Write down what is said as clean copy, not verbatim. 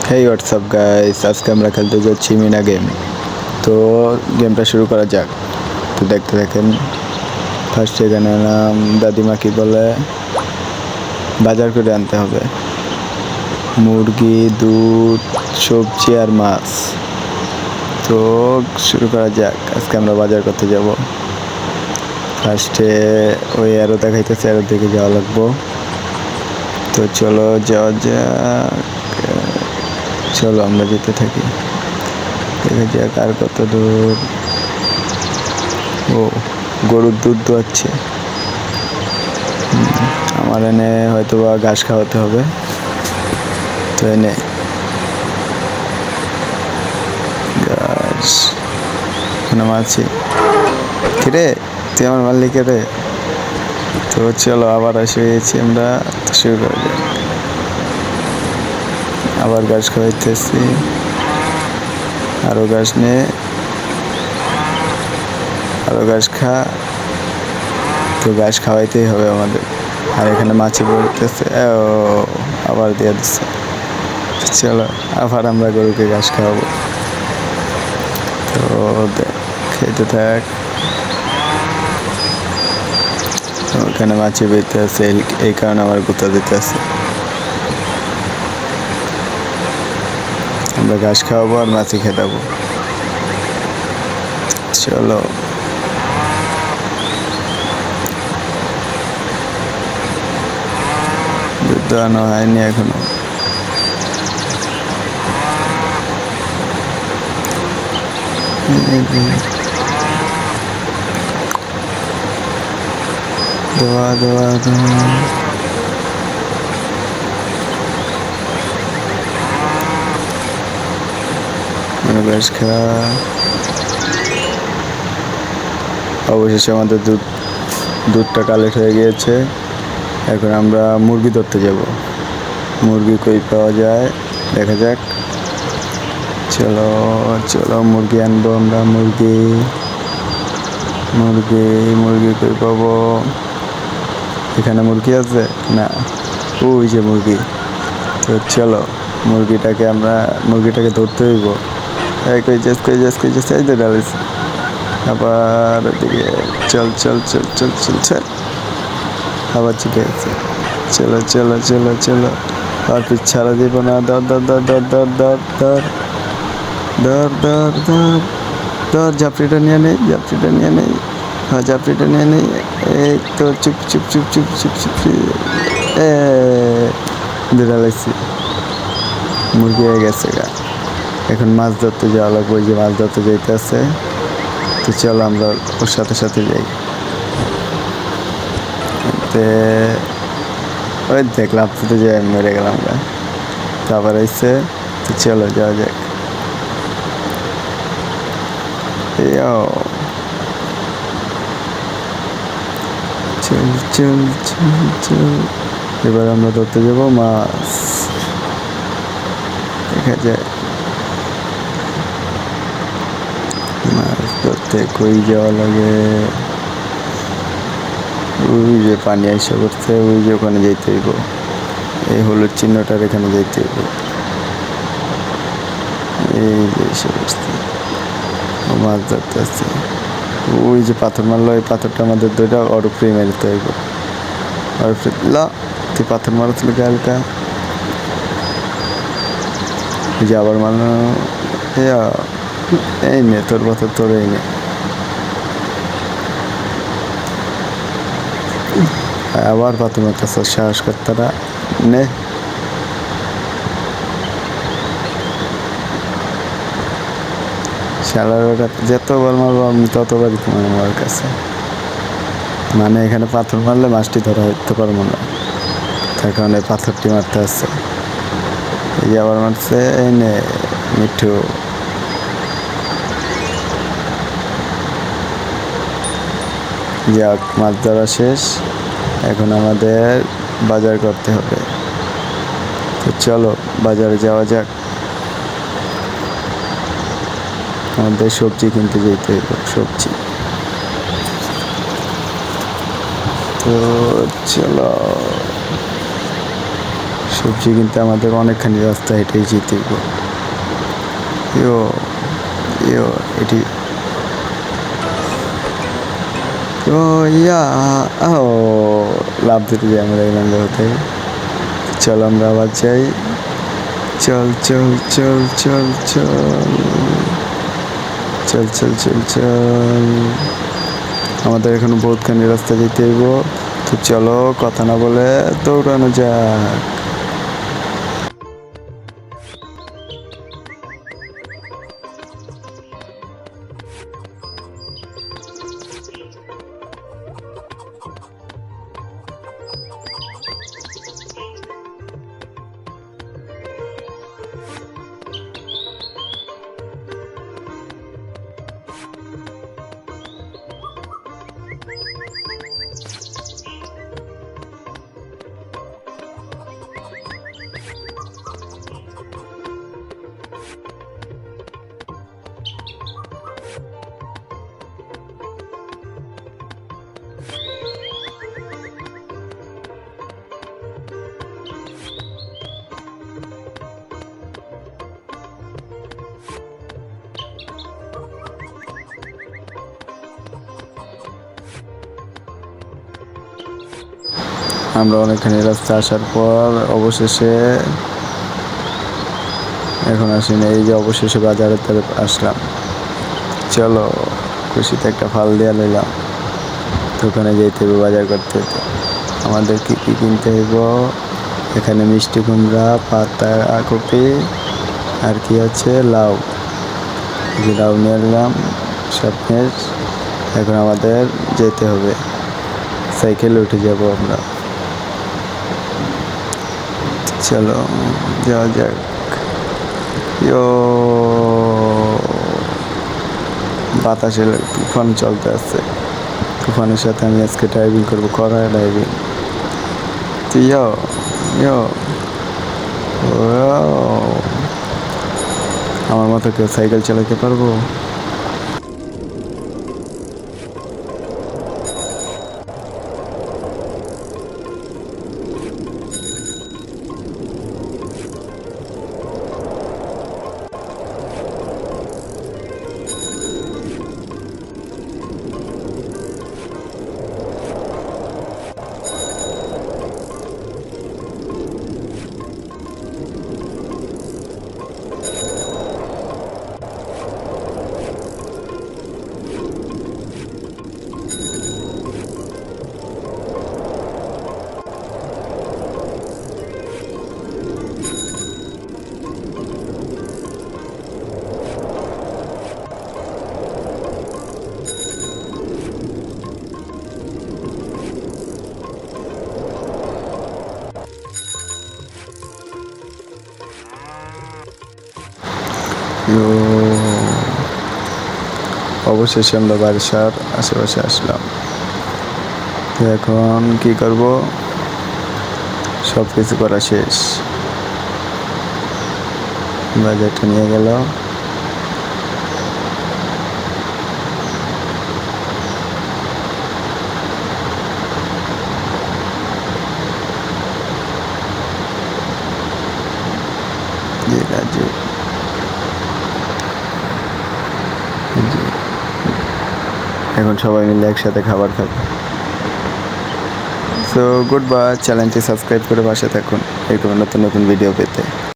হেই WhatsApp guys, আজকে আমরা খেলতে যাচ্ছি মিনা গেম। তো গেমটা শুরু করা যাক। তো দেখতে দেখেন, ফার্স্ট এখানে নাম দাদিমা কি বলে, বাজার করে আনতে হবে মুরগি, দুধ, সবজি আর মাছ। তো শুরু করা যাক। আজকে আমরা বাজার করতে যাব। ফার্স্টে ওই অ্যারো দেখাইতেছে, অ্যারোর দিকে যাওয়া লাগবো। তো চলো যাওয়া যাক। চলো আমরা যেতে থাকি, দেখা যাক আর কত দূর। ও, গরুর দুধ দোয়াচ্ছে। আমার এনে হয়তো বা ঘাস খাওয়াতে হবে। তো এনে ঘাস আছি। কিরে, তুই আমার মালিকে রে। তো চলো আবার এসে গেছি আমরা, শুরু করা যাক। আবার ঘাস খাওয়াইতেছি, আরো ঘাস নিয়ে, আরো ঘাস খা। তো ঘাস খাওয়াইতেই হবে আমাদের। আর এখানে মাছি পড়তেছে, ও আবার দিয়ে দিচ্ছে। চলো আবার আমরা গরুকে ঘাস খাওয়াবো। তো খেতে থাক। ওখানে মাছি বেঁধতে আছে, এই কারণে আমার গুতা দিতে আছে। আমরা ঘাস খাওয়াবো আর মাছি খেতাবো। চলো দুধ আনা হয়নি এখনো। দোয়া দোয়া দোয়া। ঘাস খা। অবশেষে আমাদের দুধটা কালেক্ট হয়ে গিয়েছে। এখন আমরা মুরগি ধরতে যাব। মুরগি কই পাওয়া যায় দেখা যাক। চলো চলো মুরগি আনবো আমরা। মুরগি মুরগি মুরগি কই পাবো? এখানে মুরগি আছে না? ওই যে মুরগি। তো চলো মুরগিটাকে ধরতে হইব। কই যাস কই যাস কই যাস, এই তো ডালিস। আবার ওদিকে চল চল চল চল চল চল। আবার ছুটে গেছে। চলো চলো চলো চলো, আর পিছ ছাড়া দিব না। ধর ধর ধর ধর ধর ধর ধর ধর ধর ধর ধর, ঝাপড়িটা নিয়ে নেই, ঝাপড়িটা নিয়ে নেই। হ্যাঁ ঝাপড়িটা নিয়ে নেই। এই তো চুপ চুপ চুপ চুপ চুপ চুপ। লাগছি, মুরগি হয়ে গেছে গা। এখন মাছ ধরতে যাওয়া লাগবে, ওই যে মাছ ধরতে যাইতে আছে। তো চলো আমরা ওর সাথে সাথে যাই। ওই দেখলাম তো যে মেরে গেলাম গা। তো আবার এসে, তো চলো যাওয়া যাক। চল চল চল চল, এবার আমরা ধরতে যাবো মাছ। দেখা যায় মাছ ধরতে কই যাওয়া লাগে। ওই যে পানি আইসা করছে, ওই যে ওখানে যাইতে হইব। এই হলুদ চিহ্নটার এখানে যাইতে হইব। এই যে এসে করছে, ও মাছ ধরতে আসছে। ওই যে পাথর মারলো, ওই পাথরটা আমাদের দুইটা ওর উপরেই মারতে হইব। ওর উপরে লা, তুই পাথর মারছিল হালকা। যে আবার মারলো, এই নে তোর পাথর, তোর এই নে। আবার পাথর মারতেছে, সাহস করতারা নে। শালারা যতবার মারবো আমি ততবারই তোমার আমার কাছে। মানে এখানে পাথর মারলে মাছটি ধরা হইতে পারবো না, তার কারণে পাথরটি মারতে আসছে। এই যে আবার মারছে, এই নে মিঠু। যাক, মাছ ধরা শেষ। এখন আমাদের বাজার করতে হবে। তো চলো বাজারে যাওয়া যাক। আমাদের সবজি কিনতে যেতে হইব, সবজি। তো চলো সবজি কিনতে আমাদের অনেকখানি রাস্তা হেঁটেই যেতে হবে। ইয়ো ইয়ো এটি ও ইয়া ও লাভ দিতে যাই আমরা এই নাঙ্গা হতে। চল আমরা আবার যাই। চল চল চল চল চল চল চল চল চল আমাদের এখনো বহুতখানি রাস্তা যেতে হইব। তো চলো কথা না বলে দৌড়ানো যাক। আমরা অনেকখানি রাস্তা আসার পর অবশেষে এখন আসি না, এই যে অবশেষে বাজারের তরফ আসলাম। চলো খুশিতে একটা ফাল দেওয়া নিলাম। দোকানে যেতে হবে বাজার করতে হতো। আমাদের কী কী কিনতে হইব? এখানে মিষ্টি কুমড়া, পাতা কপি আর কি আছে লাউ। লাউ নিয়ে এলাম স্বপ্নের। এখন আমাদের যেতে হবে, সাইকেলে উঠে যাব আমরা। চলো যাওয়া যাক। ইয়ো বাতাসের তুফান চলতে আছে। তুফানের সাথে আমি আজকে ড্রাইভিং করবো, কড়া ড্রাইভিং। ইয়ো ইয়ো আমার মতো কেউ সাইকেল চালাতে পারবো? অবশেষে আমরা বারিশার আশেপাশে আসলাম। এখন কি করব? সব কিছু করা শেষ। বাজারটা নিয়ে গেল। রাজু এখন সবাই মিলে একসাথে খাবার খাবে। সো গুড বাই, চ্যানেলটি সাবস্ক্রাইব করে পাশে থাকুন এরকম নতুন নতুন ভিডিও পেতে।